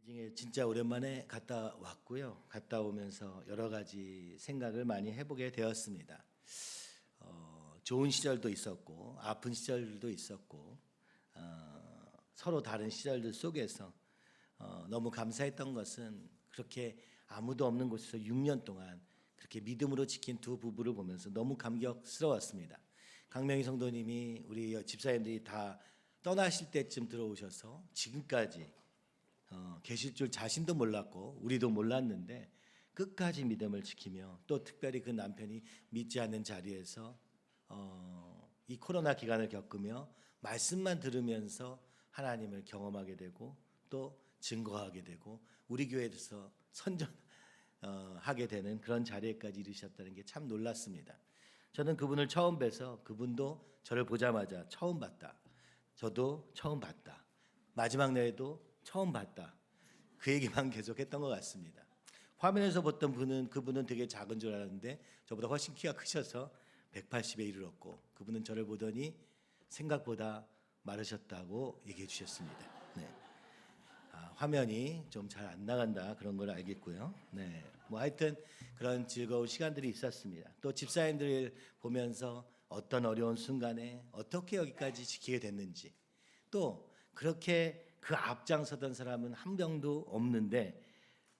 베이징에 진짜 오랜만에 갔다 왔고요. 갔다 오면서 여러 가지 생각을 많이 해보게 되었습니다. 좋은 시절도 있었고 아픈 시절도 있었고 서로 다른 시절들 속에서 너무 감사했던 것은 그렇게 아무도 없는 곳에서 6년 동안 그렇게 믿음으로 지킨 두 부부를 보면서 너무 감격스러웠습니다. 강명희 성도님이 우리 집사님들이 다 떠나실 때쯤 들어오셔서 지금까지 계실 줄 자신도 몰랐고 우리도 몰랐는데 끝까지 믿음을 지키며 또 특별히 그 남편이 믿지 않는 자리에서 이 코로나 기간을 겪으며 말씀만 들으면서 하나님을 경험하게 되고 또 증거하게 되고 우리 교회에서 선전하게 되는 그런 자리에까지 이르셨다는 게 참 놀랐습니다. 저는 그분을 처음 뵈서 그분도 저를 보자마자 처음 봤다. 저도 처음 봤다. 마지막 날에도 처음 봤다. 그 얘기만 계속했던 것 같습니다. 화면에서 봤던 그분은 되게 작은 줄 알았는데 저보다 훨씬 키가 크셔서 180에 이르렀고 그분은 저를 보더니 생각보다 마르셨다고 얘기해 주셨습니다. 네. 화면이 좀 잘 안 나간다 그런 걸 알겠고요. 네. 뭐 하여튼 그런 즐거운 시간들이 있었습니다. 또 집사님들을 보면서 어떤 어려운 순간에 어떻게 여기까지 지키게 됐는지 또 그렇게 그 앞장서던 사람은 한 명도 없는데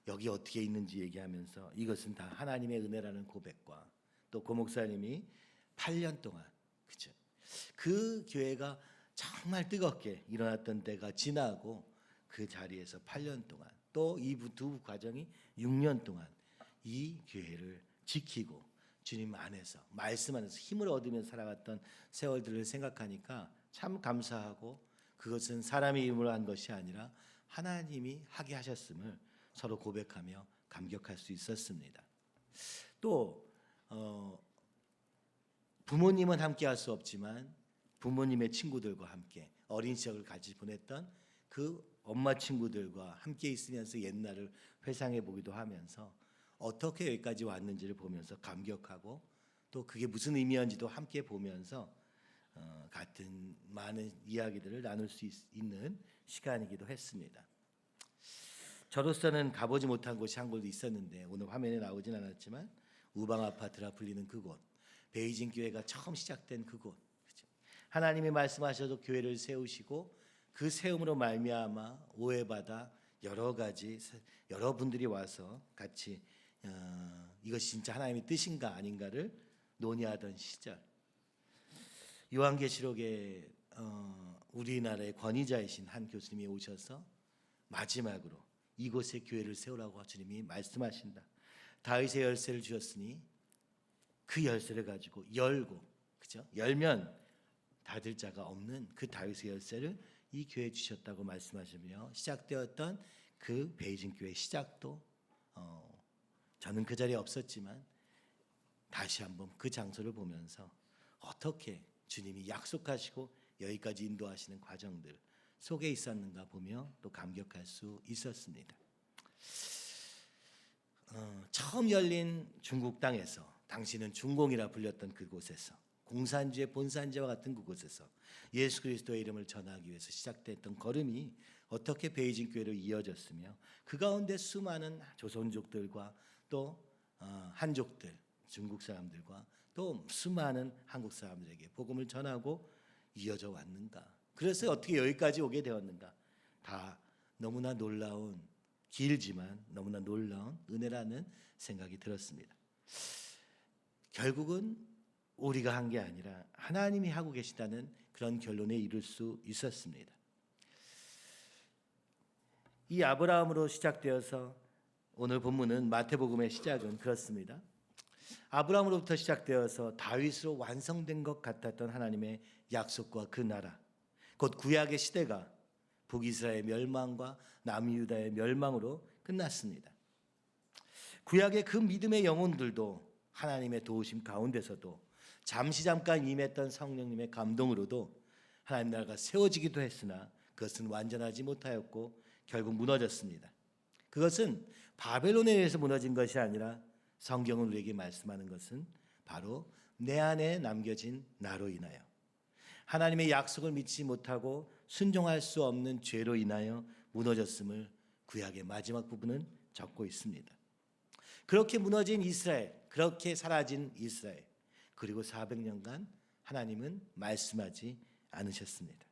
여기 어떻게 있는지 얘기하면서 이것은 다 하나님의 은혜라는 고백과 또 고 목사님이 8년 동안 그죠? 그 교회가 정말 뜨겁게 일어났던 때가 지나고 그 자리에서 8년 동안 또 이 두 과정이 6년 동안 이 교회를 지키고 주님 안에서 말씀 안에서 힘을 얻으면서 살아갔던 세월들을 생각하니까 참 감사하고 그것은 사람의 힘으로 한 것이 아니라 하나님이 하게 하셨음을 서로 고백하며 감격할 수 있었습니다. 또 부모님은 함께 할 수 없지만 부모님의 친구들과 함께 어린 시절을 같이 보냈던 그 엄마 친구들과 함께 있으면서 옛날을 회상해 보기도 하면서 어떻게 여기까지 왔는지를 보면서 감격하고 또 그게 무슨 의미인지도 함께 보면서 같은 많은 이야기들을 나눌 수 있는 시간이기도 했습니다. 저로서는 가보지 못한 곳이 한 곳도 있었는데 오늘 화면에 나오진 않았지만 우방 아파트라 불리는 그곳, 베이징 교회가 처음 시작된 그곳, 그렇죠? 하나님이 말씀하셔도 교회를 세우시고 그 세움으로 말미암아 오해받아 여러분들이 와서 같이 이것이 진짜 하나님의 뜻인가 아닌가를 논의하던 시절, 요한계시록에 우리나라의 권위자이신 한 교수님이 오셔서 마지막으로 이곳에 교회를 세우라고 주님이 말씀하신다. 다윗의 열쇠를 주셨으니 그 열쇠를 가지고 열고, 그죠? 열면 닫을 자가 없는 그 다윗의 열쇠를 이 교회에 주셨다고 말씀하시며 시작되었던 그 베이징 교회 시작도 저는 그 자리에 없었지만 다시 한번 그 장소를 보면서 어떻게 주님이 약속하시고 여기까지 인도하시는 과정들 속에 있었는가 보며 또 감격할 수 있었습니다. 처음 열린 중국 땅에서 당시는 중공이라 불렸던 그곳에서 공산주의 본산지와 같은 그곳에서 예수 그리스도의 이름을 전하기 위해서 시작됐던 걸음이 어떻게 베이징 교회로 이어졌으며 그 가운데 수많은 조선족들과 또 한족들 중국 사람들과 또 수많은 한국 사람들에게 복음을 전하고 이어져 왔는가. 그래서 어떻게 여기까지 오게 되었는가. 다 너무나 놀라운 길지만 너무나 놀라운 은혜라는 생각이 들었습니다. 결국은 우리가 한 게 아니라 하나님이 하고 계시다는 그런 결론에 이를 수 있었습니다. 이 아브라함으로 시작되어서 오늘 본문은 마태복음의 시작은 그렇습니다. 아브라함으로부터 시작되어서 다윗으로 완성된 것 같았던 하나님의 약속과 그 나라, 곧 구약의 시대가 북이스라엘의 멸망과 남유다의 멸망으로 끝났습니다. 구약의 그 믿음의 영혼들도 하나님의 도우심 가운데서도 잠깐 임했던 성령님의 감동으로도 하나님 나라가 세워지기도 했으나 그것은 완전하지 못하였고 결국 무너졌습니다. 그것은 바벨론에 의해서 무너진 것이 아니라 성경은 우리에게 말씀하는 것은 바로 내 안에 남겨진 나로 인하여 하나님의 약속을 믿지 못하고 순종할 수 없는 죄로 인하여 무너졌음을 구약의 마지막 부분은 적고 있습니다. 그렇게 무너진 이스라엘, 그렇게 사라진 이스라엘, 그리고 400년간 하나님은 말씀하지 않으셨습니다.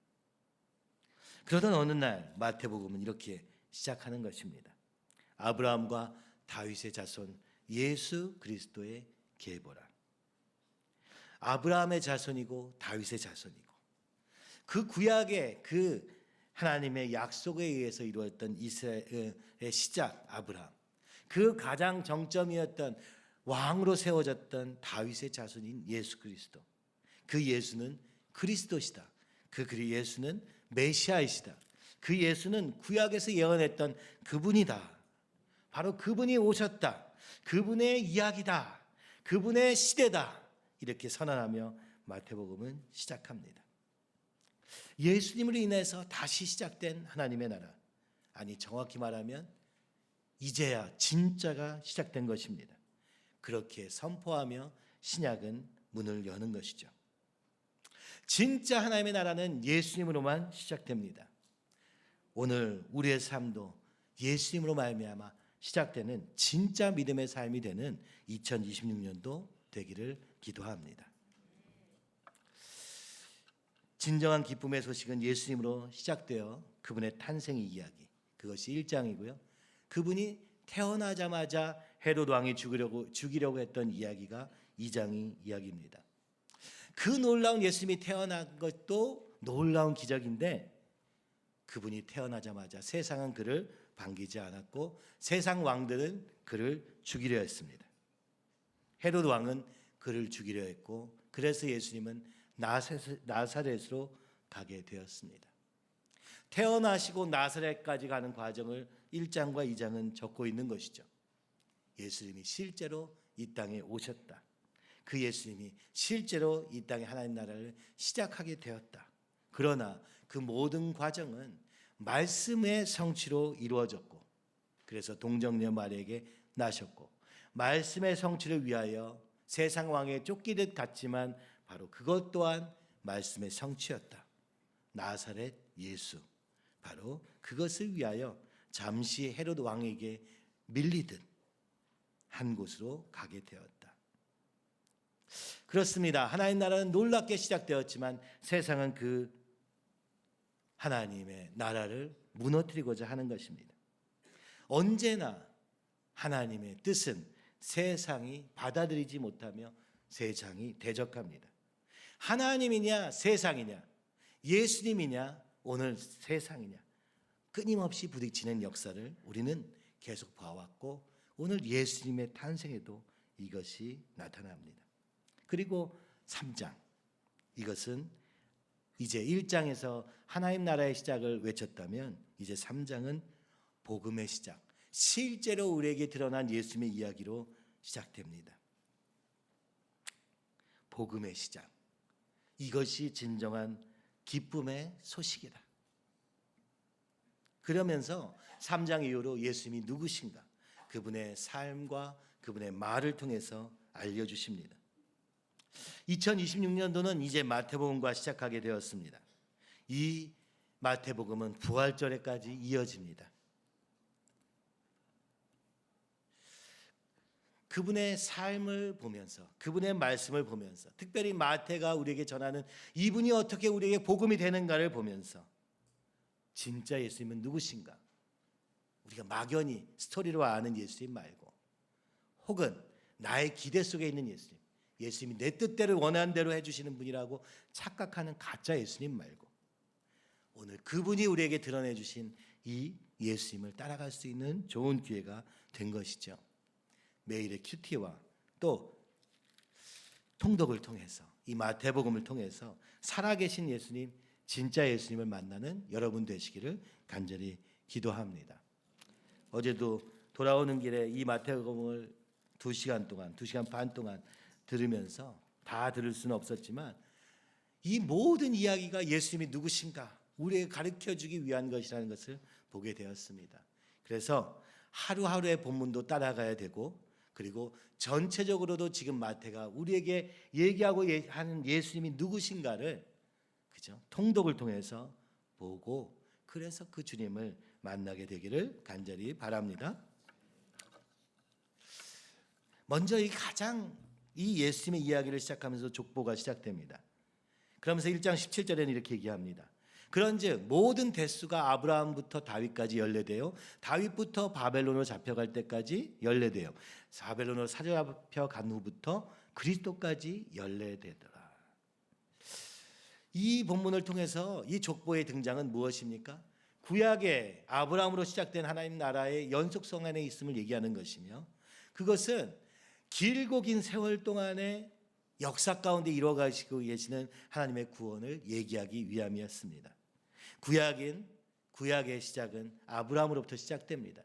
그러던 어느 날 마태복음은 이렇게 시작하는 것입니다. 아브라함과 다윗의 자손 예수 그리스도의 계보라. 아브라함의 자손이고 다윗의 자손이고 그 구약의 그 하나님의 약속에 의해서 이루어졌던 이스라엘의 시작 아브라함, 그 가장 정점이었던 왕으로 세워졌던 다윗의 자손인 예수 그리스도, 그 예수는 그리스도시다. 그 예수는 메시아이시다. 그 예수는 구약에서 예언했던 그분이다. 바로 그분이 오셨다. 그분의 이야기다. 그분의 시대다. 이렇게 선언하며 마태복음은 시작합니다. 예수님으로 인해서 다시 시작된 하나님의 나라, 아니 정확히 말하면 이제야 진짜가 시작된 것입니다. 그렇게 선포하며 신약은 문을 여는 것이죠. 진짜 하나님의 나라는 예수님으로만 시작됩니다. 오늘 우리의 삶도 예수님으로 말미암아 시작되는 진짜 믿음의 삶이 되는 2026년도 되기를 기도합니다. 진정한 기쁨의 소식은 예수님으로 시작되어 그분의 탄생의 이야기, 그것이 1장이고요. 그분이 태어나자마자 헤롯 왕이 죽이려고 했던 이야기가 2장의 이야기입니다. 그 놀라운 예수님이 태어난 것도 놀라운 기적인데 그분이 태어나자마자 세상은 그를 반기지 않았고 세상 왕들은 그를 죽이려 했습니다. 헤롯 왕은 그를 죽이려 했고 그래서 예수님은 나사렛으로 가게 되었습니다. 태어나시고 나사렛까지 가는 과정을 1장과 2장은 적고 있는 것이죠. 예수님이 실제로 이 땅에 오셨다. 그 예수님이 실제로 이 땅에 하나님 나라를 시작하게 되었다. 그러나 그 모든 과정은 말씀의 성취로 이루어졌고 그래서 동정녀 마리아에게 나셨고 말씀의 성취를 위하여 세상 왕에 쫓기듯 갔지만 바로 그것 또한 말씀의 성취였다. 나사렛 예수, 바로 그것을 위하여 잠시 헤롯 왕에게 밀리듯 한 곳으로 가게 되었다. 그렇습니다. 하나님 나라는 놀랍게 시작되었지만 세상은 그 하나님의 나라를 무너뜨리고자 하는 것입니다. 언제나 하나님의 뜻은 세상이 받아들이지 못하며 세상이 대적합니다. 하나님이냐 세상이냐, 예수님이냐 오늘 세상이냐, 끊임없이 부딪히는 역사를 우리는 계속 봐왔고 오늘 예수님의 탄생에도 이것이 나타납니다. 그리고 3장, 이것은 이제 1장에서 하나님 나라의 시작을 외쳤다면 이제 3장은 복음의 시작, 실제로 우리에게 드러난 예수님의 이야기로 시작됩니다. 복음의 시작, 이것이 진정한 기쁨의 소식이다. 그러면서 3장 이후로 예수님이 누구신가, 그분의 삶과 그분의 말을 통해서 알려주십니다. 2026년도는 이제 마태복음과 시작하게 되었습니다. 이 마태복음은 부활절에까지 이어집니다. 그분의 삶을 보면서, 그분의 말씀을 보면서, 특별히 마태가 우리에게 전하는 이분이 어떻게 우리에게 복음이 되는가를 보면서 진짜 예수님은 누구신가? 우리가 막연히 스토리로 아는 예수님 말고, 혹은 나의 기대 속에 있는 예수님, 예수님이 내 뜻대로 원하는 대로 해주시는 분이라고 착각하는 가짜 예수님 말고, 오늘 그분이 우리에게 드러내 주신 이 예수님을 따라갈 수 있는 좋은 기회가 된 것이죠. 매일의 큐티와 또 통독을 통해서, 이 마태복음을 통해서 살아계신 예수님, 진짜 예수님을 만나는 여러분 되시기를 간절히 기도합니다. 어제도 돌아오는 길에 이 마태복음을 2시간 동안, 2시간 반 동안 들으면서 다 들을 수는 없었지만 이 모든 이야기가 예수님이 누구신가 우리에게 가르쳐주기 위한 것이라는 것을 보게 되었습니다. 그래서 하루하루의 본문도 따라가야 되고, 그리고 전체적으로도 지금 마태가 우리에게 얘기하고 하는 예수님이 누구신가를, 그죠? 통독을 통해서 보고, 그래서 그 주님을 만나게 되기를 간절히 바랍니다. 먼저 이 예수님의 이야기를 시작하면서 족보가 시작됩니다. 그러면서 1장 17절에는 이렇게 얘기합니다. 그런즉 모든 대수가 아브라함부터 다윗까지 연례되어 다윗부터 바벨론으로 잡혀갈 때까지 연례되어 바벨론으로 사로잡혀간 후부터 그리스도까지 연례되더라. 이 본문을 통해서 이 족보의 등장은 무엇입니까? 구약의 아브라함으로 시작된 하나님 나라의 연속성 안에 있음을 얘기하는 것이며, 그것은 길고 긴 세월 동안의 역사 가운데 이루어가시고 계시는 하나님의 구원을 얘기하기 위함이었습니다. 구약의 시작은 아브라함으로부터 시작됩니다.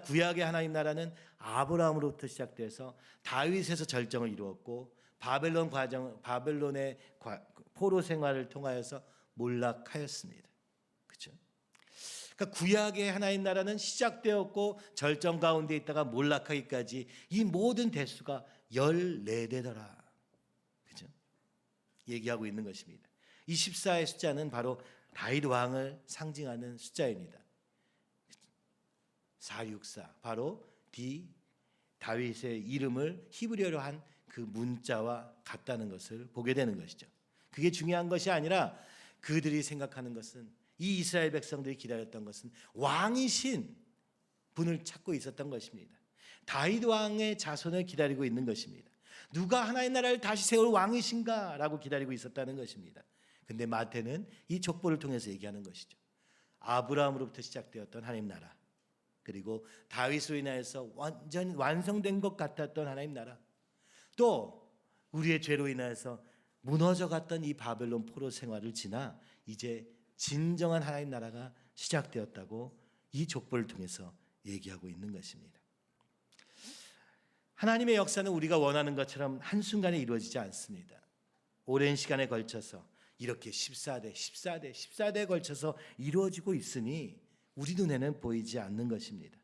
구약의 하나님 나라는 아브라함으로부터 시작돼서 다윗에서 절정을 이루었고 바벨론의 포로 생활을 통하여서 몰락하였습니다. 그렇죠? 그러니까 구약의 하나님 나라는 시작되었고 절정 가운데 있다가 몰락하기까지 이 모든 대수가 14대더라. 그렇죠? 얘기하고 있는 것입니다. 이 14의 숫자는 바로 다윗 왕을 상징하는 숫자입니다. 464 바로 다윗의 이름을 히브리어로 한 그 문자와 같다는 것을 보게 되는 것이죠. 그게 중요한 것이 아니라 그들이 생각하는 것은, 이 이스라엘 백성들이 기다렸던 것은 왕이신 분을 찾고 있었던 것입니다. 다윗 왕의 자손을 기다리고 있는 것입니다. 누가 하나의 나라를 다시 세울 왕이신가 라고 기다리고 있었다는 것입니다. 근데 마태는 이 족보를 통해서 얘기하는 것이죠. 아브라함으로부터 시작되었던 하나님 나라, 그리고 다윗으로 인하여서 완전히 완성된 것 같았던 하나님 나라, 또 우리의 죄로 인하여서 무너져갔던 이 바벨론 포로 생활을 지나 이제 진정한 하나님 나라가 시작되었다고 이 족보를 통해서 얘기하고 있는 것입니다. 하나님의 역사는 우리가 원하는 것처럼 한순간에 이루어지지 않습니다. 오랜 시간에 걸쳐서 이렇게 14대에 걸쳐서 이루어지고 있으니 우리 눈에는 보이지 않는 것입니다.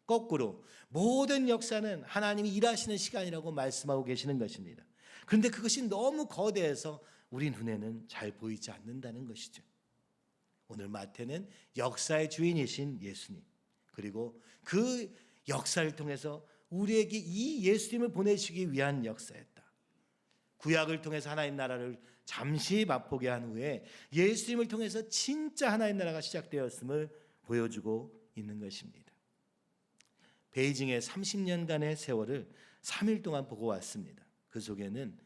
거꾸로 모든 역사는 하나님이 일하시는 시간이라고 말씀하고 계시는 것입니다. 그런데 그것이 너무 거대해서 우리 눈에는 잘 보이지 않는다는 것이죠. 오늘 마태는 역사의 주인이신 예수님, 그리고 그 역사를 통해서 우리에게 이 예수님을 보내시기 위한 역사였다. 구약을 통해서 하나님 나라를 잠시 맛보게 한 후에 예수님을 통해서 진짜 하나님 나라가 시작되었음을 보여주고 있는 것입니다. 베이징의 30년간의 세월을 3일 동안 보고 왔습니다. 그 속에는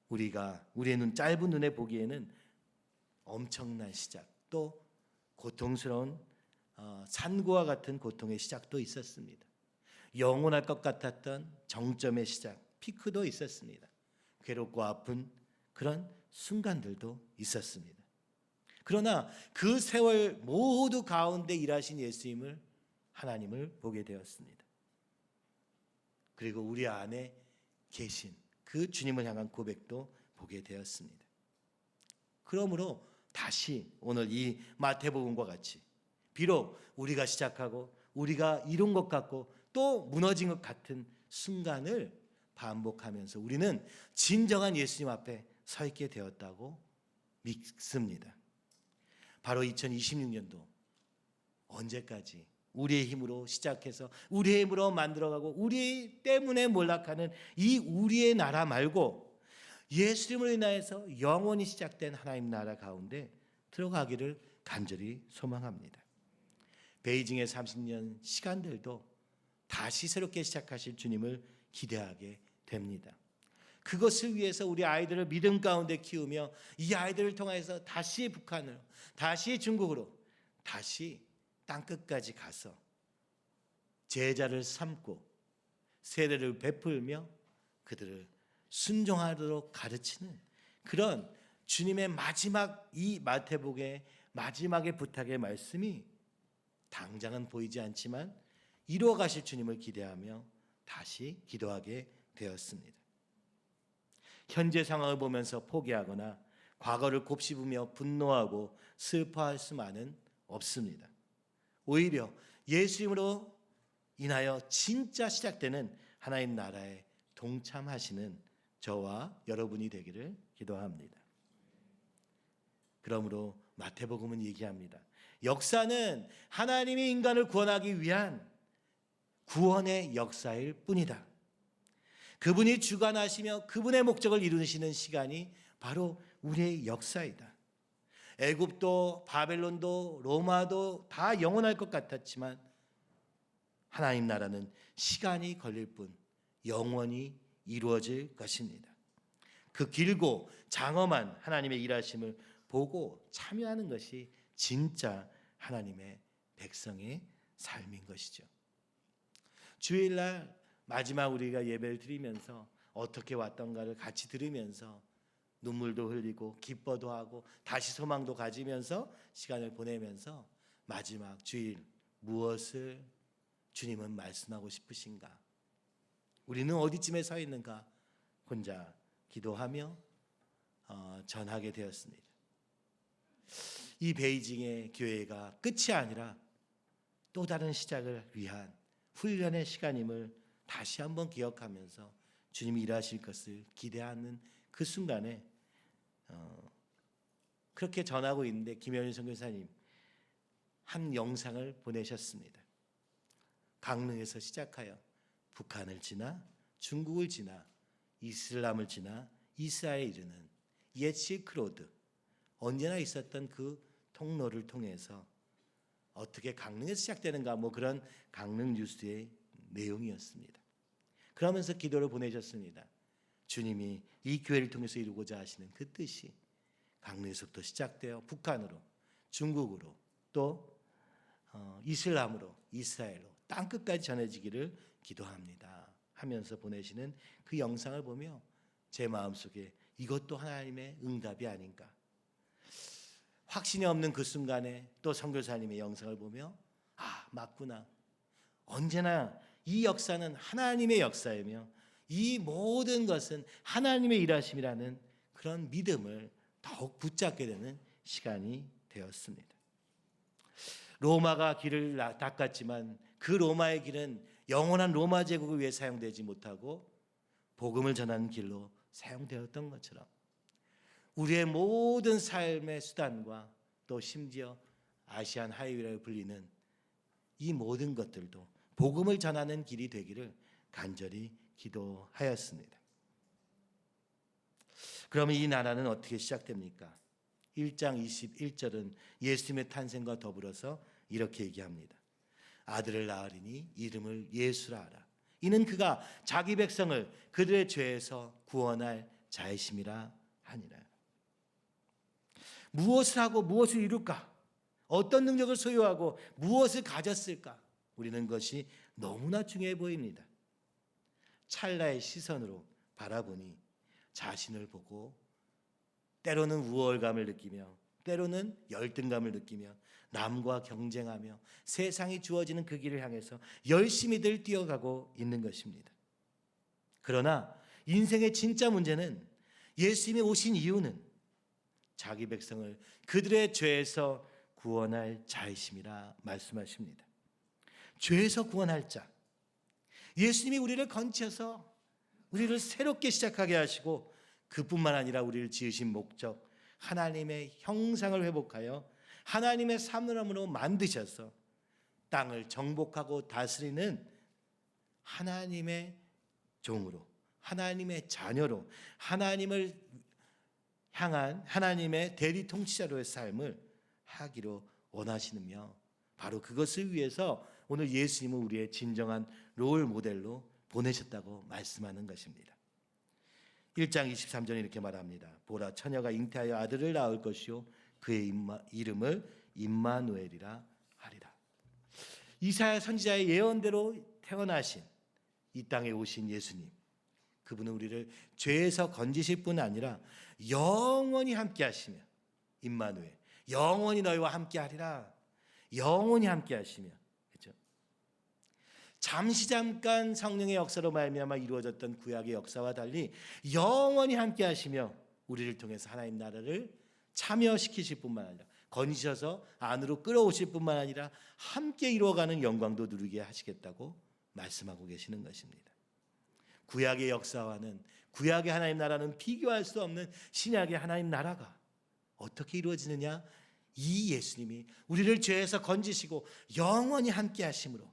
우리의 짧은 눈에 보기에는 엄청난 시작, 또 고통스러운 산고와 같은 고통의 시작도 있었습니다. 영원할 것 같았던 정점의 시작, 피크도 있었습니다. 괴롭고 아픈 그런 순간들도 있었습니다. 그러나 그 세월 모두 가운데 일하신 예수님을, 하나님을 보게 되었습니다. 그리고 우리 안에 계신 그 주님을 향한 고백도 보게 되었습니다. 그러므로 다시 오늘 이 마태복음과 같이 비록 우리가 시작하고 우리가 이룬 것 같고 또 무너진 것 같은 순간을 반복하면서 우리는 진정한 예수님 앞에 서 있게 되었다고 믿습니다. 바로 2026년도 언제까지 우리의 힘으로 시작해서 우리의 힘으로 만들어가고 우리 때문에 몰락하는 이 우리의 나라 말고 예수님으로 인하여서 영원히 시작된 하나님 나라 가운데 들어가기를 간절히 소망합니다. 베이징의 30년 시간들도 다시 새롭게 시작하실 주님을 기대하게 됩니다. 그것을 위해서 우리 아이들을 믿음 가운데 키우며 이 아이들을 통해서 다시 북한으로, 다시 중국으로, 다시 땅끝까지 가서 제자를 삼고 세례를 베풀며 그들을 순종하도록 가르치는 그런 주님의 마지막, 이 마태복음의 마지막의 부탁의 말씀이 당장은 보이지 않지만 이루어 가실 주님을 기대하며 다시 기도하게 되었습니다. 현재 상황을 보면서 포기하거나 과거를 곱씹으며 분노하고 슬퍼할 수만은 없습니다. 오히려 예수님으로 인하여 진짜 시작되는 하나님 나라에 동참하시는 저와 여러분이 되기를 기도합니다. 그러므로 마태복음은 얘기합니다. 역사는 하나님이 인간을 구원하기 위한 구원의 역사일 뿐이다. 그분이 주관하시며 그분의 목적을 이루시는 시간이 바로 우리의 역사이다. 애굽도 바벨론도 로마도 다 영원할 것 같았지만 하나님 나라는 시간이 걸릴 뿐 영원히 이루어질 것입니다. 그 길고 장엄한 하나님의 일하심을 보고 참여하는 것이 진짜 하나님의 백성의 삶인 것이죠. 주일날 마지막 우리가 예배를 드리면서 어떻게 왔던가를 같이 들으면서 눈물도 흘리고 기뻐도 하고 다시 소망도 가지면서 시간을 보내면서 마지막 주일 무엇을 주님은 말씀하고 싶으신가? 우리는 어디쯤에 서 있는가? 혼자 기도하며 전하게 되었습니다. 이 베이징의 교회가 끝이 아니라 또 다른 시작을 위한 훈련의 시간임을 다시 한번 기억하면서 주님이 일하실 것을 기대하는 그 순간에 그렇게 전하고 있는데 김현일 선교사님 한 영상을 보내셨습니다. 강릉에서 시작하여 북한을 지나 중국을 지나 이슬람을 지나 이스라엘에 이르는 옛 실크로드, 언제나 있었던 그 통로를 통해서 어떻게 강릉에서 시작되는가, 그런 강릉 뉴스의 내용이었습니다. 그러면서 기도를 보내셨습니다. 주님이 이 교회를 통해서 이루고자 하시는 그 뜻이 강릉에서부터 시작되어 북한으로, 중국으로, 또 이슬람으로, 이스라엘로 땅끝까지 전해지기를 기도합니다 하면서 보내시는 그 영상을 보며 제 마음속에 이것도 하나님의 응답이 아닌가, 확신이 없는 그 순간에 또 선교사님의 영상을 보며 맞구나, 언제나 이 역사는 하나님의 역사이며 이 모든 것은 하나님의 일하심이라는 그런 믿음을 더욱 붙잡게 되는 시간이 되었습니다. 로마가 길을 닦았지만 그 로마의 길은 영원한 로마 제국을 위해 사용되지 못하고 복음을 전하는 길로 사용되었던 것처럼 우리의 모든 삶의 수단과 또 심지어 아시안 하이웨이라고 불리는 이 모든 것들도 복음을 전하는 길이 되기를 간절히 기도하였습니다. 그러면 이 나라는 어떻게 시작됩니까? 1장 21절은 예수님의 탄생과 더불어서 이렇게 얘기합니다. 아들을 낳으리니 이름을 예수라 하라. 이는 그가 자기 백성을 그들의 죄에서 구원할 자이심이라 하니라. 무엇을 하고 무엇을 이룰까? 어떤 능력을 소유하고 무엇을 가졌을까? 우리는 그것이 너무나 중요해 보입니다. 찰나의 시선으로 바라보니 자신을 보고 때로는 우월감을 느끼며 때로는 열등감을 느끼며 남과 경쟁하며 세상이 주어지는 그 길을 향해서 열심히들 뛰어가고 있는 것입니다. 그러나 인생의 진짜 문제는 예수님이 오신 이유는 자기 백성을 그들의 죄에서 구원할 자이심이라 말씀하십니다. 죄에서 구원할 자, 예수님이 우리를 건지셔서 우리를 새롭게 시작하게 하시고 그뿐만 아니라 우리를 지으신 목적, 하나님의 형상을 회복하여 하나님의 사람으로 만드셔서 땅을 정복하고 다스리는 하나님의 종으로, 하나님의 자녀로, 하나님을 향한 하나님의 대리 통치자로의 삶을 하기로 원하시느며 바로 그것을 위해서 오늘 예수님은 우리의 진정한 롤 모델로 보내셨다고 말씀하는 것입니다. 1장 23절에 이렇게 말합니다. 보라, 처녀가 잉태하여 아들을 낳을 것이요 그의 이름을 임마누엘이라 하리라. 이사야 선지자의 예언대로 태어나신 이 땅에 오신 예수님, 그분은 우리를 죄에서 건지실 뿐 아니라 영원히 함께 하시며, 임마누엘, 영원히 너희와 함께 하리라. 영원히 함께 하시며, 그렇죠? 잠깐 성령의 역사로 말미암아 이루어졌던 구약의 역사와 달리 영원히 함께 하시며 우리를 통해서 하나님 나라를 참여시키실 뿐만 아니라 건지셔서 안으로 끌어오실 뿐만 아니라 함께 이루어가는 영광도 누리게 하시겠다고 말씀하고 계시는 것입니다. 구약의 역사와는, 구약의 하나님 나라는 비교할 수 없는 신약의 하나님 나라가 어떻게 이루어지느냐? 이 예수님이 우리를 죄에서 건지시고 영원히 함께 하심으로,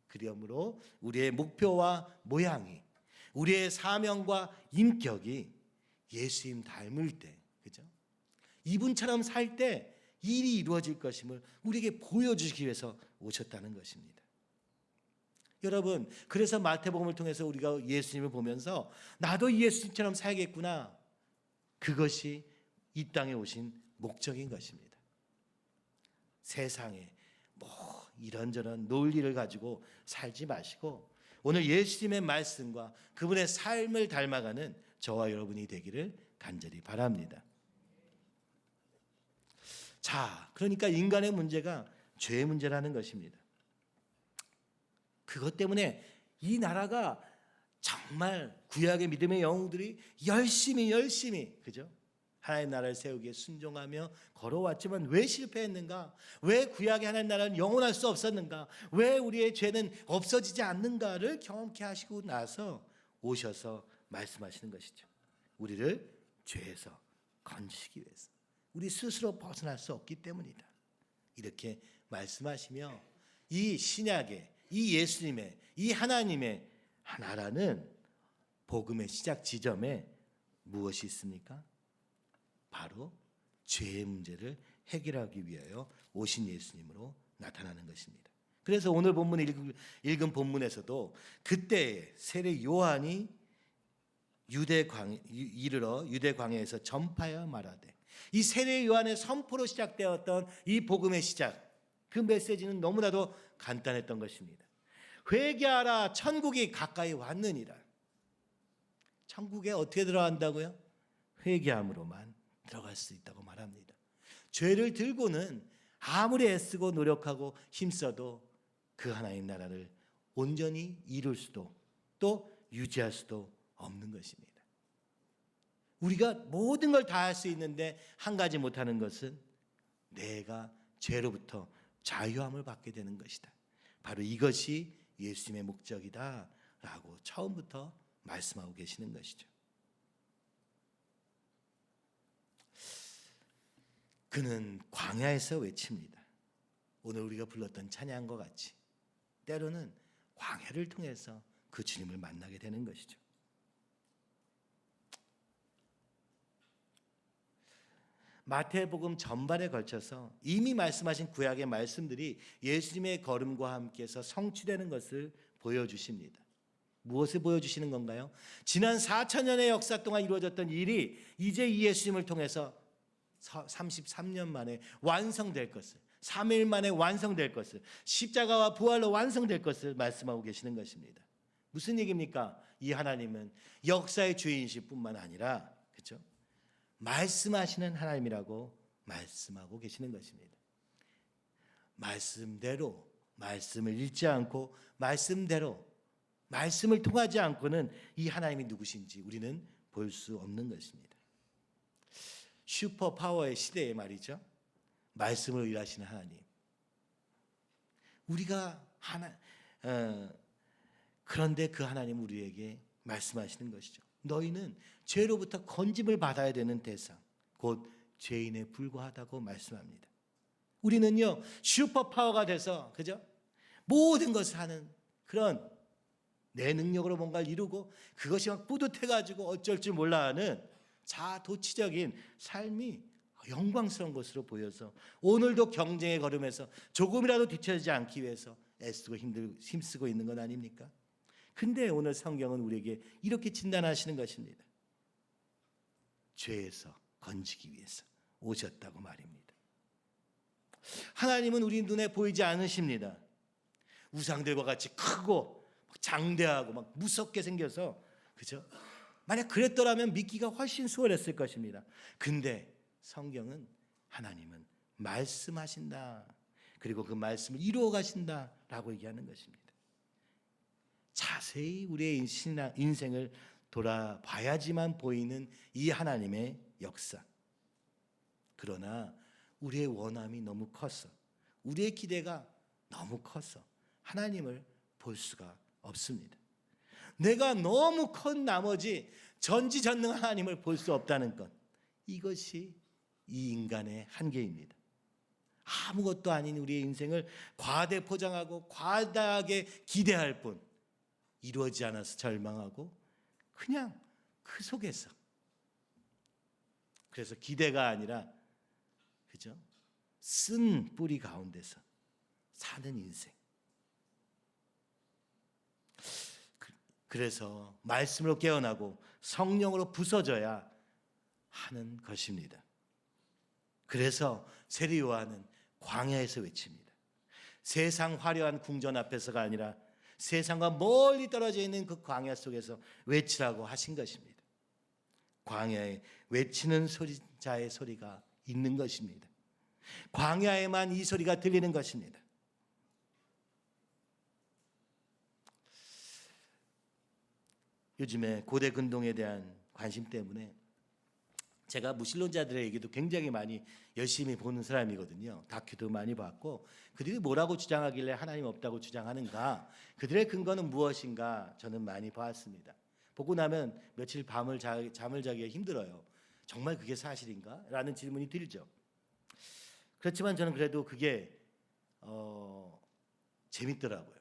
그러므로 우리의 목표와 모양이, 우리의 사명과 인격이 예수님 닮을 때, 그죠? 이분처럼 살 때 일이 이루어질 것임을 우리에게 보여주시기 위해서 오셨다는 것입니다. 여러분, 그래서 마태복음을 통해서 우리가 예수님을 보면서 나도 예수님처럼 살겠구나, 그것이 이 땅에 오신 목적인 것입니다. 세상에 뭐 이런저런 논리를 가지고 살지 마시고 오늘 예수님의 말씀과 그분의 삶을 닮아가는 저와 여러분이 되기를 간절히 바랍니다. 자, 그러니까 인간의 문제가 죄의 문제라는 것입니다. 그것 때문에 이 나라가 정말 구약의 믿음의 영웅들이 열심히 그죠? 하나님 나라를 세우기 위해 순종하며 걸어왔지만 왜 실패했는가? 왜 구약의 하나님 나라는 영원할 수 없었는가? 왜 우리의 죄는 없어지지 않는가를 경험케 하시고 나서 오셔서 말씀하시는 것이죠. 우리를 죄에서 건지시기 위해서. 우리 스스로 벗어날 수 없기 때문이다. 이렇게 말씀하시며 이 신약의, 이 예수님의, 이 하나님의 나라는 복음의 시작 지점에 무엇이 있습니까? 바로 죄의 문제를 해결하기 위하여 오신 예수님으로 나타나는 것입니다. 그래서 오늘 본문 읽은 본문에서도 그때 세례 요한이 이르러 유대 광야에서 전파하여 말하되, 이 세례 요한의 선포로 시작되었던 이 복음의 시작, 그 메시지는 너무나도 간단했던 것입니다. 회개하라, 천국이 가까이 왔느니라. 천국에 어떻게 들어간다고요? 회개함으로만 들어갈 수 있다고 말합니다. 죄를 들고는 아무리 애쓰고 노력하고 힘써도 그 하나님 나라를 온전히 이룰 수도 또 유지할 수도 없는 것입니다. 우리가 모든 걸 다 할 수 있는데 한 가지 못하는 것은 내가 죄로부터 자유함을 받게 되는 것이다. 바로 이것이 예수님의 목적이다 라고 처음부터 말씀하고 계시는 것이죠. 그는 광야에서 외칩니다. 오늘 우리가 불렀던 찬양과 같이 때로는 광야를 통해서 그 주님을 만나게 되는 것이죠. 마태복음 전반에 걸쳐서 이미 말씀하신 구약의 말씀들이 예수님의 걸음과 함께해서 성취되는 것을 보여주십니다. 무엇을 보여주시는 건가요? 지난 4,000년의 역사 동안 이루어졌던 일이 이제 이 예수님을 통해서 33년 만에 완성될 것을, 3일 만에 완성될 것을, 십자가와 부활로 완성될 것을 말씀하고 계시는 것입니다. 무슨 얘기입니까? 이 하나님은 역사의 주인이실 뿐만 아니라, 그렇죠? 말씀하시는 하나님이라고 말씀하고 계시는 것입니다. 말씀대로, 말씀을 잃지 않고 말씀대로, 말씀을 통하지 않고는 이 하나님이 누구신지 우리는 볼 수 없는 것입니다. 슈퍼파워의 시대에 말이죠, 말씀을 일하시는 하나님, 우리가 그런데 그 하나님은 우리에게 말씀하시는 것이죠. 너희는 죄로부터 건짐을 받아야 되는 대상, 곧 죄인에 불과하다고 말씀합니다. 우리는요 슈퍼파워가 돼서, 그죠? 모든 것을 하는 그런 내 능력으로 뭔가를 이루고 그것이 막 뿌듯해가지고 어쩔 줄 몰라 하는 자도취적인 삶이 영광스러운 것으로 보여서 오늘도 경쟁의 걸음에서 조금이라도 뒤처지지 않기 위해서 애쓰고 힘쓰고 있는 건 아닙니까? 근데 오늘 성경은 우리에게 이렇게 진단하시는 것입니다. 죄에서 건지기 위해서 오셨다고 말입니다. 하나님은 우리 눈에 보이지 않으십니다. 우상들과 같이 크고 장대하고 막 무섭게 생겨서, 그죠? 만약 그랬더라면 믿기가 훨씬 수월했을 것입니다. 근데 성경은 하나님은 말씀하신다, 그리고 그 말씀을 이루어 가신다라고 얘기하는 것입니다. 자세히 우리의 인생을 돌아봐야지만 보이는 이 하나님의 역사. 그러나 우리의 원함이 너무 컸어, 우리의 기대가 너무 컸어 하나님을 볼 수가 없습니다. 내가 너무 큰 나머지 전지전능한 하나님을 볼 수 없다는 것, 이것이 이 인간의 한계입니다. 아무것도 아닌 우리의 인생을 과대 포장하고 과다하게 기대할 뿐 이루어지지 않아서 절망하고 그냥 그 속에서, 그래서 기대가 아니라 그죠? 쓴 뿌리 가운데서 사는 인생. 그래서 말씀으로 깨어나고 성령으로 부서져야 하는 것입니다. 그래서 세리 요한은 광야에서 외칩니다. 세상 화려한 궁전 앞에서가 아니라 세상과 멀리 떨어져 있는 그 광야 속에서 외치라고 하신 것입니다. 광야에 외치는 자의 소리가 있는 것입니다. 광야에만 이 소리가 들리는 것입니다. 요즘에 고대 근동에 대한 관심 때문에 제가 무신론자들의 얘기도 굉장히 많이 열심히 보는 사람이거든요. 다큐도 많이 봤고 그들이 뭐라고 주장하길래 하나님 없다고 주장하는가, 그들의 근거는 무엇인가 저는 많이 봤습니다. 보고 나면 며칠 잠을 자기가 힘들어요. 정말 그게 사실인가? 라는 질문이 들죠. 그렇지만 저는 그래도 그게 재밌더라고요.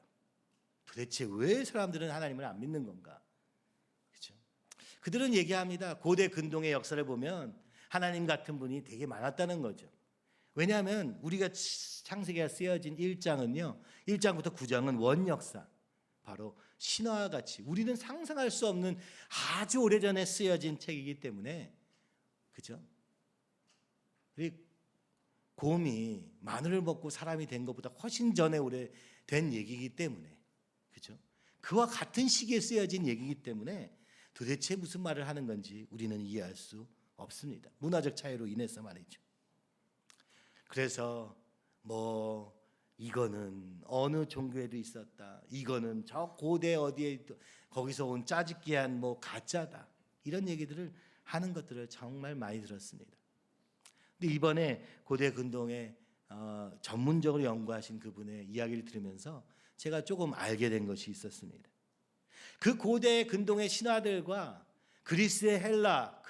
도대체 왜 사람들은 하나님을 안 믿는 건가? 그렇죠? 그들은 얘기합니다. 고대 근동의 역사를 보면 하나님 같은 분이 되게 많았다는 거죠. 왜냐하면 우리가 창세기가 쓰여진 1장은요, 1장부터 9장은 원역사, 바로 신화와 같이 우리는 상상할 수 없는 아주 오래전에 쓰여진 책이기 때문에, 그죠? 우리 곰이 마늘을 먹고 사람이 된 것보다 훨씬 전에 오래된 얘기이기 때문에, 그죠? 그와 같은 시기에 쓰여진 얘기이기 때문에 도대체 무슨 말을 하는 건지 우리는 이해할 수 없습니다. 문화적 차이로 인해서 말이죠. 그래서 이거는 어느 종교에도 있었다, 이거는 저 고대 어디에 거기서 온 짜집기한 가짜다, 이런 얘기들을 하는 것들을 정말 많이 들었습니다. 근데 이번에 고대 근동에 전문적으로 연구하신 그분의 이야기를 들으면서 제가 조금 알게 된 것이 있었습니다. 그 고대 근동의 신화들과 그리스 헬라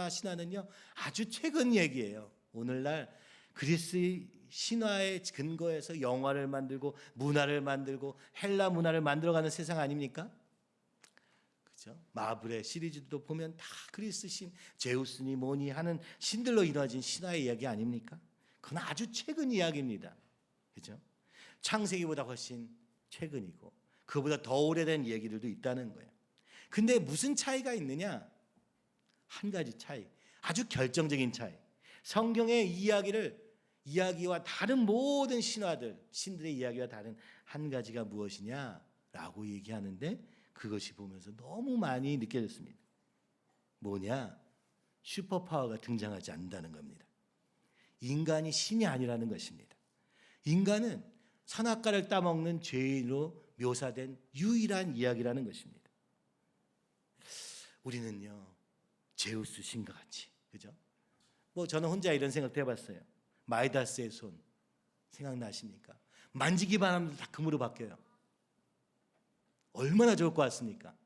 신화는요 아주 최근 얘기예요. 오늘날 그리스 신화의 근거에서 영화를 만들고 문화를 만들고 헬라 문화를 만들어가는 세상 아닙니까? 그죠? 마블의 시리즈도 보면 다 그리스 신, 제우스니 뭐니 하는 신들로 이루어진 신화의 이야기 아닙니까? 그건 아주 최근 이야기입니다. 그죠? 창세기보다 훨씬 최근이고 그보다 더 오래된 얘기들도 있다는 거예요. 근데 무슨 차이가 있느냐? 한 가지 차이, 아주 결정적인 차이. 성경의 이야기와 다른 모든 신들의 이야기와 다른 한 가지가 무엇이냐라고 얘기하는데, 그것이 보면서 너무 많이 느껴졌습니다. 뭐냐? 슈퍼파워가 등장하지 않는다는 겁니다. 인간이 신이 아니라는 것입니다. 인간은 선악과를 따먹는 죄인으로 묘사된 유일한 이야기라는 것입니다. 우리는요 제우스 신과 같이, 그죠? 저는 혼자 이런 생각도 해봤어요. 마이다스의 손 생각나십니까? 만지기만 하면 다 금으로 바뀌어요. 얼마나 좋을 것 같습니까?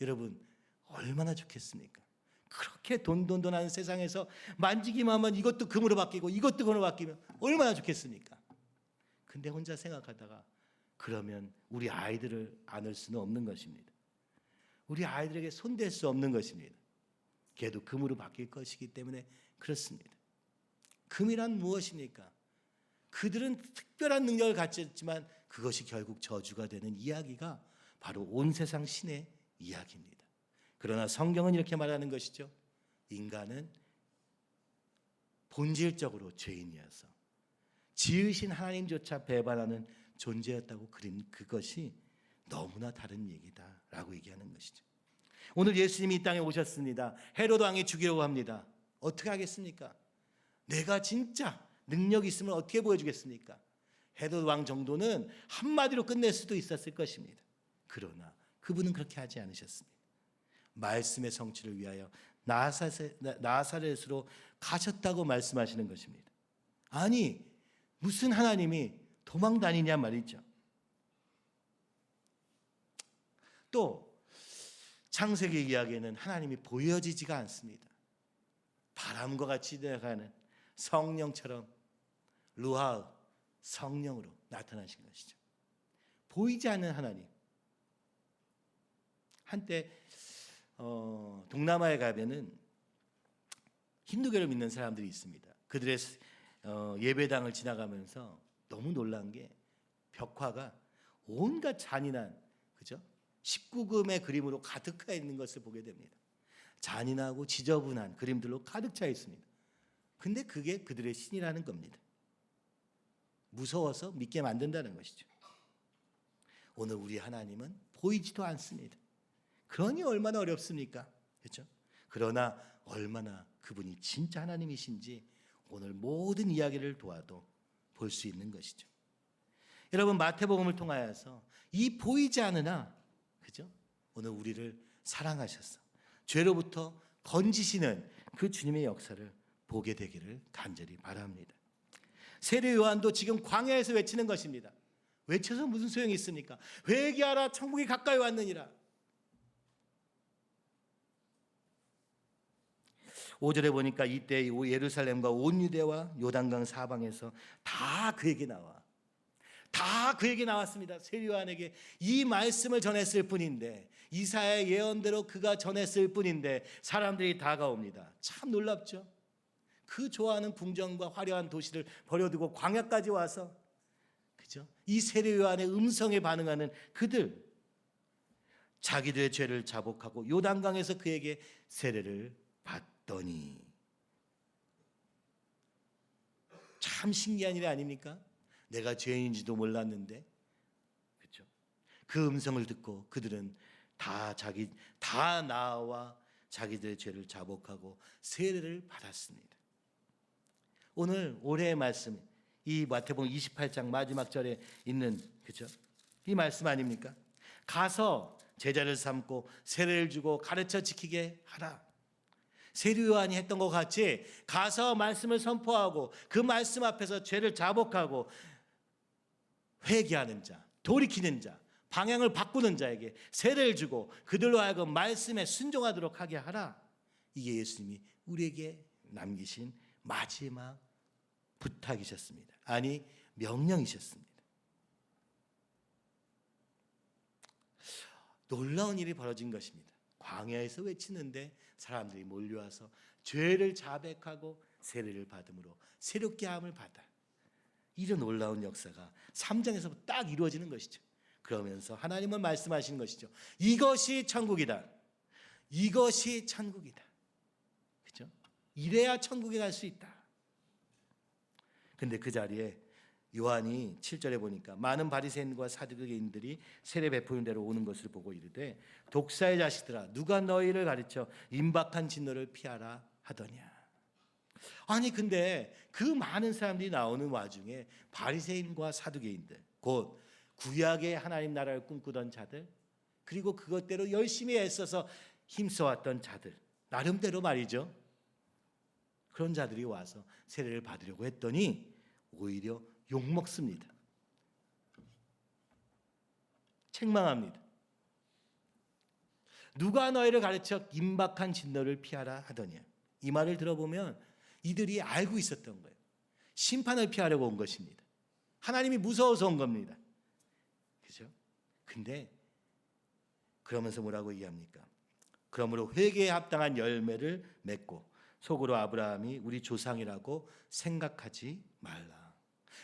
여러분 얼마나 좋겠습니까? 그렇게 돈돈돈한 세상에서 만지기만 하면 이것도 금으로 바뀌고 이것도 금으로 바뀌면 얼마나 좋겠습니까? 근데 혼자 생각하다가 그러면 우리 아이들을 안을 수는 없는 것입니다. 우리 아이들에게 손댈 수 없는 것입니다. 걔도 금으로 바뀔 것이기 때문에 그렇습니다. 금이란 무엇입니까? 그들은 특별한 능력을 가졌지만 그것이 결국 저주가 되는 이야기가 바로 온 세상 신의 이야기입니다. 그러나 성경은 이렇게 말하는 것이죠. 인간은 본질적으로 죄인이어서 지으신 하나님조차 배반하는 존재였다고 그린 그것이 너무나 다른 얘기다라고 얘기하는 것이죠. 오늘 예수님이 이 땅에 오셨습니다. 헤로드 왕이 죽이려고 합니다. 어떻게 하겠습니까? 내가 진짜 능력이 있으면 어떻게 보여주겠습니까? 헤로드 왕 정도는 한마디로 끝낼 수도 있었을 것입니다. 그러나 그분은 그렇게 하지 않으셨습니다. 말씀의 성취를 위하여 나사렛으로 가셨다고 말씀하시는 것입니다. 아니 무슨 하나님이 도망 다니냐 말이죠. 또 창세기 이야기에는 하나님이 보여지지가 않습니다. 바람과 같이 지나가는 성령처럼 루하, 성령으로 나타나신 것이죠. 보이지 않는 하나님. 한때 동남아에 가면은 힌두교를 믿는 사람들이 있습니다. 그들의 예배당을 지나가면서 너무 놀란 게 벽화가 온갖 잔인한, 그죠? 19금의 그림으로 가득 차 있는 것을 보게 됩니다. 잔인하고 지저분한 그림들로 가득 차 있습니다. 근데 그게 그들의 신이라는 겁니다. 무서워서 믿게 만든다는 것이죠. 오늘 우리 하나님은 보이지도 않습니다. 그러니 얼마나 어렵습니까? 그렇죠? 그러나 얼마나 그분이 진짜 하나님이신지 오늘 모든 이야기를 도와도 볼 수 있는 것이죠. 여러분, 마태복음을 통하여서 이 보이지 않으나, 그죠? 오늘 우리를 사랑하셔서 죄로부터 건지시는 그 주님의 역사를 보게 되기를 간절히 바랍니다. 세례 요한도 지금 광야에서 외치는 것입니다. 외쳐서 무슨 소용이 있습니까? 회개하라, 천국이 가까이 왔느니라. 5절에 보니까 이때 예루살렘과 온 유대와 요단강 사방에서 다 그에게 나왔습니다. 세례 요한에게 이 말씀을 전했을 뿐인데, 이사야의 예언대로 그가 전했을 뿐인데 사람들이 다가옵니다. 참 놀랍죠? 그 좋아하는 궁정과 화려한 도시를 버려두고 광야까지 와서, 그죠? 이 세례 요한의 음성에 반응하는 그들, 자기들의 죄를 자복하고 요단강에서 그에게 세례를 받더니, 참 신기한 일 아닙니까? 내가 죄인인지도 몰랐는데, 그렇죠? 그 음성을 듣고 그들은 다 나와 자기들의 죄를 자복하고 세례를 받았습니다. 오늘 올해의 말씀, 이 마태복음 28장 마지막 절에 있는, 그렇죠? 이 말씀 아닙니까? 가서 제자를 삼고 세례를 주고 가르쳐 지키게 하라. 세례 요한이 했던 것 같이 가서 말씀을 선포하고 그 말씀 앞에서 죄를 자복하고 회개하는 자, 돌이키는 자, 방향을 바꾸는 자에게 세례를 주고 그들로 하여금 말씀에 순종하도록 하게 하라. 이게 예수님이 우리에게 남기신 마지막 부탁이셨습니다. 아니, 명령이셨습니다. 놀라운 일이 벌어진 것입니다. 광야에서 외치는데 사람들이 몰려와서 죄를 자백하고 세례를 받음으로 새롭게 함을 받아. 이런 놀라운 역사가 3장에서 딱 이루어지는 것이죠. 그러면서 하나님은 말씀하시는 것이죠. 이것이 천국이다. 이것이 천국이다. 그렇죠? 이래야 천국에 갈 수 있다. 근데 그 자리에 요한이 7절에 보니까 많은 바리새인과 사두개인들이 세례 베푸는 대로 오는 것을 보고 이르되, 독사의 자식들아, 누가 너희를 가르쳐 임박한 진노를 피하라 하더냐. 아니, 근데 그 많은 사람들이 나오는 와중에 바리새인과 사두개인들, 곧 구약의 하나님 나라를 꿈꾸던 자들, 그리고 그것대로 열심히 애써서 힘써왔던 자들, 나름대로 말이죠, 그런 자들이 와서 세례를 받으려고 했더니 오히려 욕먹습니다. 책망합니다. 누가 너희를 가르쳐 임박한 진노를 피하라 하더냐. 이 말을 들어보면 이들이 알고 있었던 거예요. 심판을 피하려고 온 것입니다. 하나님이 무서워서 온 겁니다. 그렇죠? 근데 그러면서 뭐라고 얘기합니까? 그러므로 회개에 합당한 열매를 맺고 속으로 아브라함이 우리 조상이라고 생각하지 말라.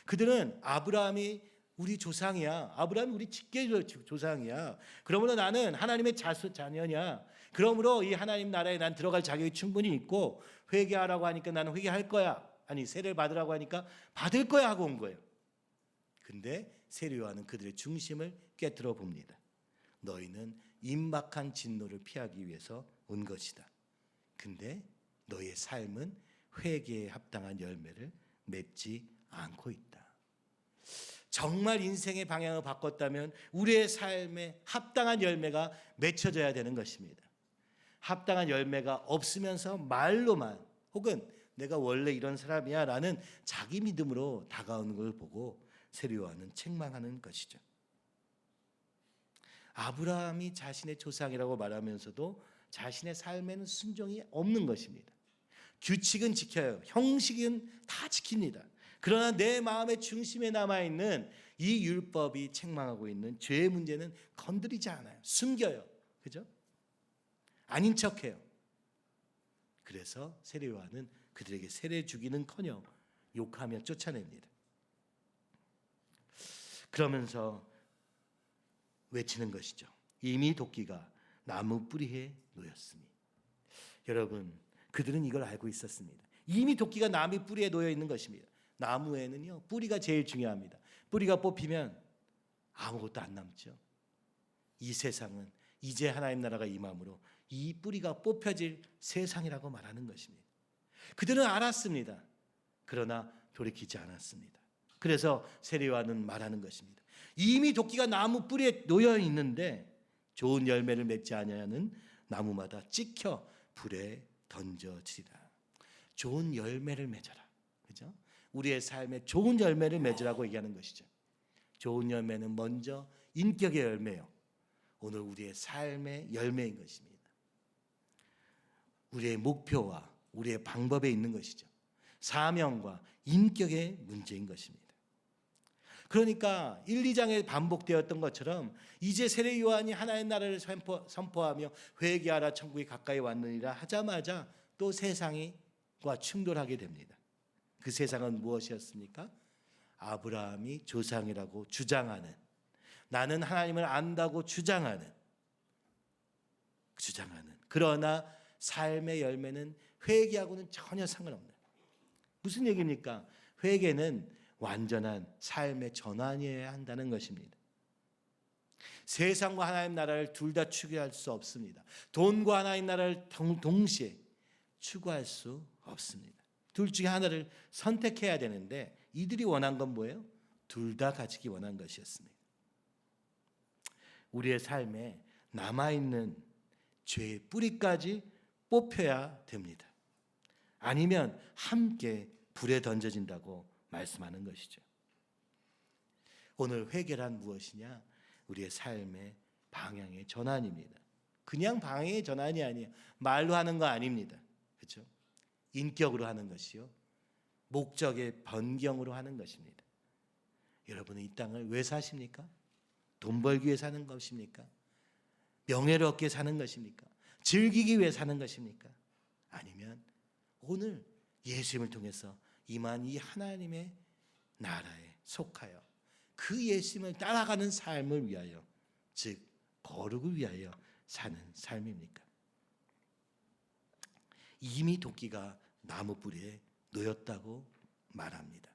그들은 아브라함이 우리 조상이야. 아브라함이 우리 직계 조상이야. 그러므로 나는 하나님의 자녀냐. 그러므로 이 하나님 나라에 난 들어갈 자격이 충분히 있고, 회개하라고 하니까 나는 회개할 거야. 아니, 세례를 받으라고 하니까 받을 거야 하고 온 거예요. 근데 세례 요한은 그들의 중심을 깨뜨려 봅니다. 너희는 임박한 진노를 피하기 위해서 온 것이다. 근데 너희의 삶은 회개에 합당한 열매를 맺지 않고 있다. 정말 인생의 방향을 바꿨다면 우리의 삶에 합당한 열매가 맺혀져야 되는 것입니다. 합당한 열매가 없으면서 말로만, 혹은 내가 원래 이런 사람이야 라는 자기 믿음으로 다가오는 걸 보고 세례 요한은 책망하는 것이죠. 아브라함이 자신의 조상이라고 말하면서도 자신의 삶에는 순종이 없는 것입니다. 규칙은 지켜요. 형식은 다 지킵니다. 그러나 내 마음의 중심에 남아있는 이 율법이 책망하고 있는 죄의 문제는 건드리지 않아요. 숨겨요. 그죠? 아닌 척해요. 그래서 세례요한은 그들에게 세례 주기는커녕 욕하며 쫓아냅니다. 그러면서 외치는 것이죠. 이미 도끼가 나무 뿌리에 놓였으니. 여러분, 그들은 이걸 알고 있었습니다. 이미 도끼가 나무 뿌리에 놓여 있는 것입니다. 나무에는요, 뿌리가 제일 중요합니다. 뿌리가 뽑히면 아무것도 안 남죠. 이 세상은 이제 하나님 나라가 임함으로 이 뿌리가 뽑혀질 세상이라고 말하는 것입니다. 그들은 알았습니다. 그러나 돌이키지 않았습니다. 그래서 세례요한은 말하는 것입니다. 이미 도끼가 나무 뿌리에 놓여 있는데 좋은 열매를 맺지 아니하는 나무마다 찍혀 불에 던져지리라. 좋은 열매를 맺어라. 그죠? 우리의 삶에 좋은 열매를 맺으라고 얘기하는 것이죠. 좋은 열매는 먼저 인격의 열매요. 오늘 우리의 삶의 열매인 것입니다. 우리의 목표와 우리의 방법에 있는 것이죠. 사명과 인격의 문제인 것입니다. 그러니까 1, 2장에 반복되었던 것처럼 이제 세례 요한이 하나님 나라를 선포하며 회개하라 천국이 가까이 왔느니라 하자마자 또 세상과 충돌하게 됩니다. 그 세상은 무엇이었습니까? 아브라함이 조상이라고 주장하는, 나는 하나님을 안다고 주장하는 그러나 삶의 열매는 회개하고는 전혀 상관없는, 무슨 얘기입니까? 회개는 완전한 삶의 전환이어야 한다는 것입니다. 세상과 하나님 나라를 둘 다 추구할 수 없습니다. 돈과 하나님 나라를 동시에 추구할 수 없습니다. 둘 중에 하나를 선택해야 되는데 이들이 원한 건 뭐예요? 둘 다 가지기 원한 것이었습니다. 우리의 삶에 남아있는 죄의 뿌리까지 뽑혀야 됩니다. 아니면 함께 불에 던져진다고 말씀하는 것이죠. 오늘 회개란 무엇이냐? 우리의 삶의 방향의 전환입니다. 그냥 방향의 전환이 아니에요. 말로 하는 거 아닙니다. 그렇죠? 인격으로 하는 것이요. 목적의 변경으로 하는 것입니다. 여러분은 이 땅을 왜 사십니까? 돈 벌기 위해 사는 것입니까? 명예를 얻기 위해 사는 것입니까? 즐기기 위해 사는 것입니까? 아니면 오늘 예수님을 통해서 임한 이 하나님의 나라에 속하여 그 예수님을 따라가는 삶을 위하여, 즉 거룩을 위하여 사는 삶입니까? 이미 도끼가 나무 뿌리에 놓였다고 말합니다.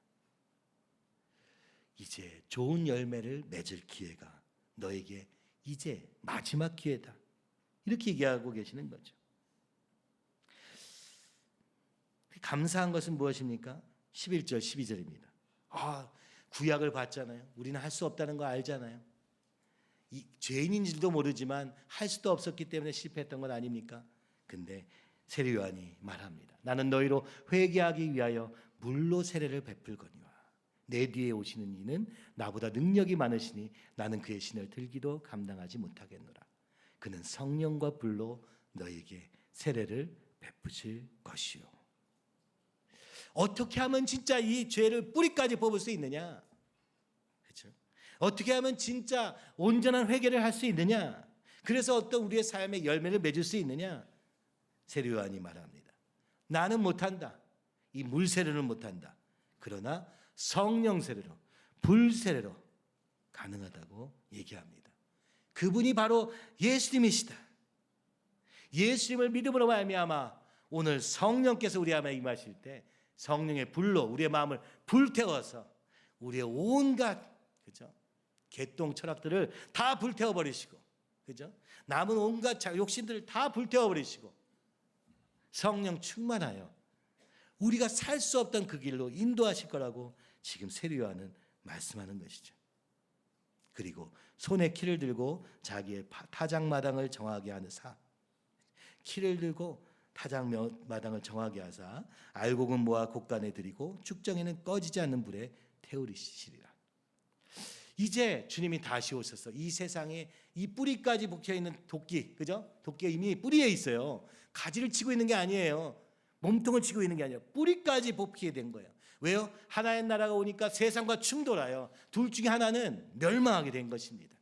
이제 좋은 열매를 맺을 기회가 너에게 이제 마지막 기회다. 이렇게 얘기하고 계시는 거죠. 감사한 것은 무엇입니까? 11절 12절입니다. 구약을 봤잖아요. 우리는 할 수 없다는 거 알잖아요. 죄인인지도 모르지만 할 수도 없었기 때문에 실패했던 건 아닙니까? 근데 세례 요한이 말합니다. 나는 너희로 회개하기 위하여 물로 세례를 베풀거니와 내 뒤에 오시는 이는 나보다 능력이 많으시니 나는 그의 신을 들기도 감당하지 못하겠노라. 그는 성령과 불로 너희에게 세례를 베푸실 것이요. 어떻게 하면 진짜 이 죄를 뿌리까지 뽑을 수 있느냐? 그렇죠? 어떻게 하면 진짜 온전한 회개를 할 수 있느냐? 그래서 어떤 우리의 삶의 열매를 맺을 수 있느냐? 세례 요한이 말합니다. 나는 못한다. 이 물 세례는 못한다. 그러나 성령 세례로, 불 세례로 가능하다고 얘기합니다. 그분이 바로 예수님이시다. 예수님을 믿음으로 말미암아 오늘 성령께서 우리 안에 임하실 때 성령의 불로 우리의 마음을 불태워서 우리의 온갖, 그죠? 개똥 철학들을 다 불태워 버리시고, 그죠? 남은 온갖 욕심들을 다 불태워 버리시고 성령 충만하여 우리가 살 수 없던 그 길로 인도하실 거라고 지금 세례 요한은 말씀하는 것이죠. 그리고 손에 키를 들고 자기의 타작마당을 정하게 하는 키를 들고 타작마당을 정하게 하사 알곡은 모아 곳간에 들이고 죽정에는 꺼지지 않는 불에 태우리시리라. 이제 주님이 다시 오셔서 이 세상에 이 뿌리까지 박혀 있는 도끼, 그죠? 도끼가 이미 뿌리에 있어요. 가지를 치고 있는 게 아니에요. 몸통을 치고 있는 게 아니에요. 뿌리까지 뽑히게 된 거예요. 왜요? 하나의 나라가 오니까 세상과 충돌하여 둘 중에 하나는 멸망하게 된 것입니다.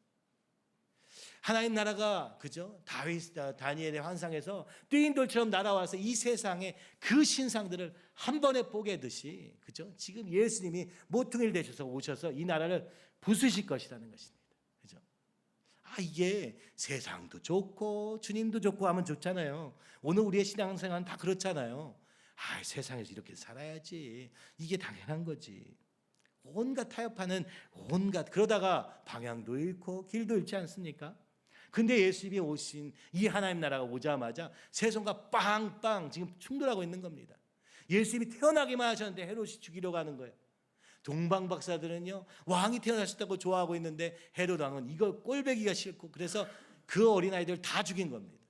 하나님 나라가 그죠? 다니엘의 환상에서 뛰인 돌처럼 날아와서 이 세상에 그 신상들을 한 번에 뽀개듯이 그죠? 지금 예수님이 모퉁이를 되셔서 오셔서 이 나라를 부수실 것이라는 것입니다. 그죠? 이게 세상도 좋고 주님도 좋고 하면 좋잖아요. 오늘 우리의 신앙생활은 다 그렇잖아요. 세상에서 이렇게 살아야지. 이게 당연한 거지. 온갖 타협하는 그러다가 방향도 잃고 길도 잃지 않습니까? 근데 예수님이 오신 이 하나님 나라가 오자마자 세상과 빵빵 지금 충돌하고 있는 겁니다. 예수님이 태어나기만 하셨는데 헤롯이 죽이려고 하는 거예요. 동방 박사들은요 왕이 태어나셨다고 좋아하고 있는데 헤롯 왕은 이거 꼴배기가 싫고 그래서 그 어린아이들 다 죽인 겁니다.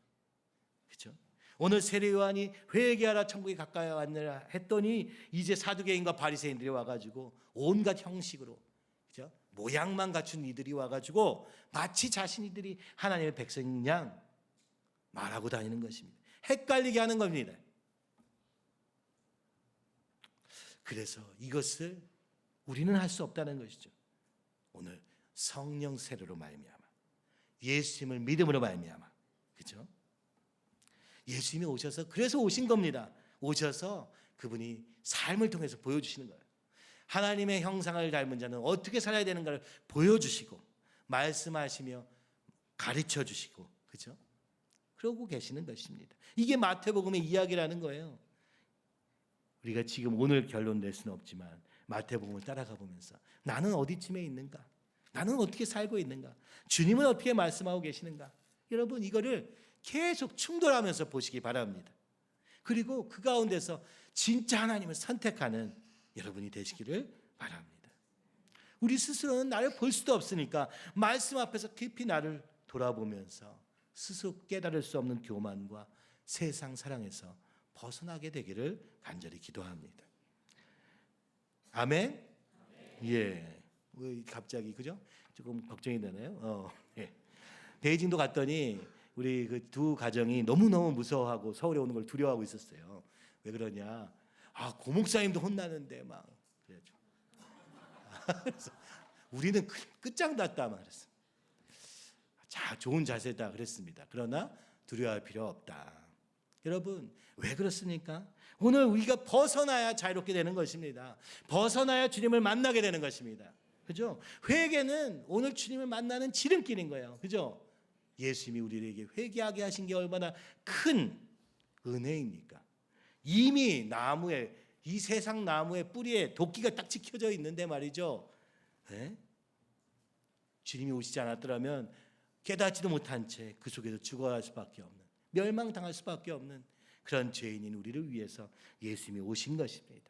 그렇죠? 오늘 세례 요한이 회개하라 천국이 가까이 왔느라 했더니 이제 사두개인과 바리새인들이 와가지고 온갖 형식으로 그죠? 모양만 갖춘 이들이 와가지고 마치 자신이들이 하나님의 백성인 양 말하고 다니는 것입니다. 헷갈리게 하는 겁니다. 그래서 이것을 우리는 할 수 없다는 것이죠. 오늘 성령 세례로 말미암아 예수님을 믿음으로 말미암아 그죠? 예수님이 오셔서 그래서 오신 겁니다. 오셔서 그분이 삶을 통해서 보여주시는 거예요. 하나님의 형상을 닮은 자는 어떻게 살아야 되는가를 보여주시고 말씀하시며 가르쳐 주시고 그죠? 그러고 계시는 것입니다. 이게 마태복음의 이야기라는 거예요. 우리가 지금 오늘 결론 낼 수는 없지만 마태복음을 따라가 보면서 나는 어디쯤에 있는가? 나는 어떻게 살고 있는가? 주님은 어떻게 말씀하고 계시는가? 여러분 이거를 계속 충돌하면서 보시기 바랍니다. 그리고 그 가운데서 진짜 하나님을 선택하는 여러분이 되시기를 바랍니다. 우리 스스로는 나를 볼 수도 없으니까 말씀 앞에서 깊이 나를 돌아보면서 스스로 깨달을 수 없는 교만과 세상 사랑에서 벗어나게 되기를 간절히 기도합니다. 아멘? 예. 왜 갑자기 그죠? 조금 걱정이 되나요? 예. 베이징도 갔더니 우리 그 두 가정이 너무너무 무서워하고 서울에 오는 걸 두려워하고 있었어요. 왜 그러냐? 고목사님도 혼나는데 막 그래죠. 그래서 우리는 끝장났다 말했어. 자, 좋은 자세다 그랬습니다. 그러나 두려워할 필요 없다. 여러분 왜 그렇습니까? 오늘 우리가 벗어나야 자유롭게 되는 것입니다. 벗어나야 주님을 만나게 되는 것입니다. 그죠? 회개는 오늘 주님을 만나는 지름길인 거예요. 그죠? 예수님이 우리에게 회개하게 하신 게 얼마나 큰 은혜입니까? 이미 나무에 이 세상 나무의 뿌리에 도끼가 딱 찍혀져 있는데 말이죠. 네? 주님이 오시지 않았더라면 깨닫지도 못한 채 그 속에서 죽어갈 수밖에 없는 멸망당할 수밖에 없는 그런 죄인인 우리를 위해서 예수님이 오신 것입니다.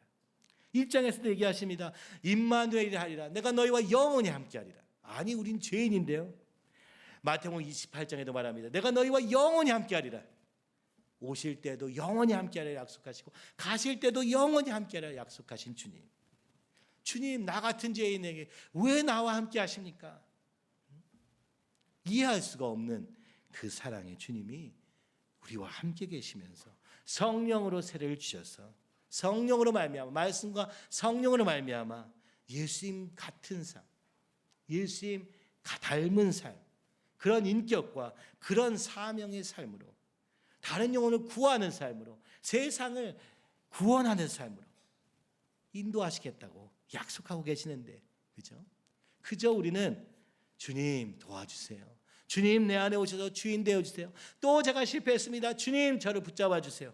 1장에서도 얘기하십니다. 임마누엘이 하리라. 내가 너희와 영원히 함께하리라. 아니 우린 죄인인데요. 마태복음 28장에도 말합니다. 내가 너희와 영원히 함께하리라. 오실 때도 영원히 함께하리라 약속하시고 가실 때도 영원히 함께하리라 약속하신 주님. 주님 나 같은 죄인에게 왜 나와 함께 하십니까? 이해할 수가 없는 그 사랑의 주님이 우리와 함께 계시면서 성령으로 세례를 주셔서 성령으로 말미암아 말씀과 성령으로 말미암아 예수님 같은 삶, 예수님 닮은 삶, 그런 인격과 그런 사명의 삶으로 다른 영혼을 구하는 삶으로 세상을 구원하는 삶으로 인도하시겠다고 약속하고 계시는데 그죠? 그저 우리는 주님 도와주세요. 주님 내 안에 오셔서 주인 되어주세요. 또 제가 실패했습니다. 주님 저를 붙잡아 주세요.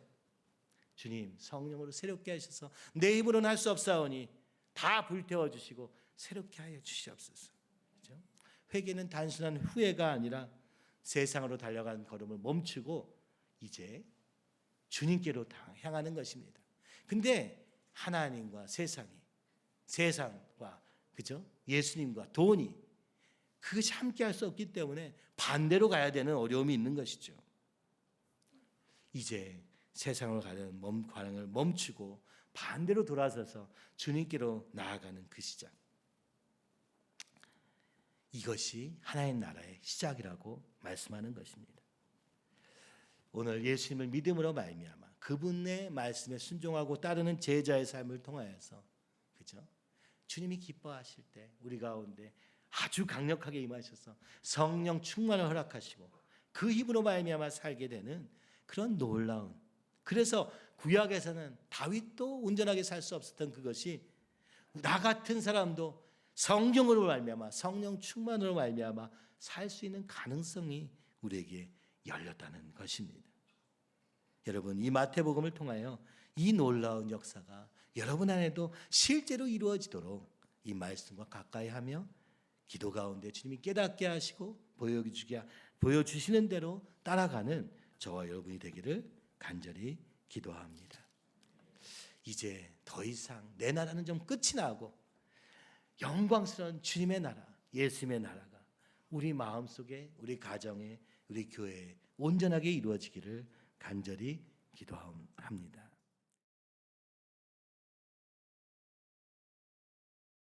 주님 성령으로 새롭게 하셔서 내 힘으로는 할 수 없사오니 다 불태워 주시고 새롭게 하여 주시옵소서. 그죠? 회개는 단순한 후회가 아니라 세상으로 달려간 걸음을 멈추고 이제 주님께로 향하는 것입니다. 근데 하나님과 세상과 그죠? 예수님과 돈이 그것이 함께 할 수 없기 때문에 반대로 가야 되는 어려움이 있는 것이죠. 이제 세상으로 가는 과정을 멈추고 반대로 돌아서서 주님께로 나아가는 그 시작. 이것이 하나님 나라의 시작이라고 말씀하는 것입니다. 오늘 예수님을 믿음으로 말미암아 그분의 말씀에 순종하고 따르는 제자의 삶을 통하여서 그죠? 주님이 기뻐하실 때 우리 가운데 아주 강력하게 임하셔서 성령 충만을 허락하시고 그 힘으로 말미암아 살게 되는 그런 놀라운, 그래서 구약에서는 다윗도 온전하게 살 수 없었던 그것이 나 같은 사람도 성령으로 말미암아 성령 충만으로 말미암아 살 수 있는 가능성이 우리에게 열렸다는 것입니다. 여러분, 이 마태복음을 통하여 이 놀라운 역사가 여러분 안에도 실제로 이루어지도록 이 말씀과 가까이 하며 기도 가운데 주님이 깨닫게 하시고 보여주시는 대로 따라가는 저와 여러분이 되기를 간절히 기도합니다. 이제 더 이상 내 나라는 좀 끝이 나고 영광스러운 주님의 나라, 예수님의 나라가 우리 마음속에, 우리 가정에, 우리 교회에 온전하게 이루어지기를 간절히 기도합니다.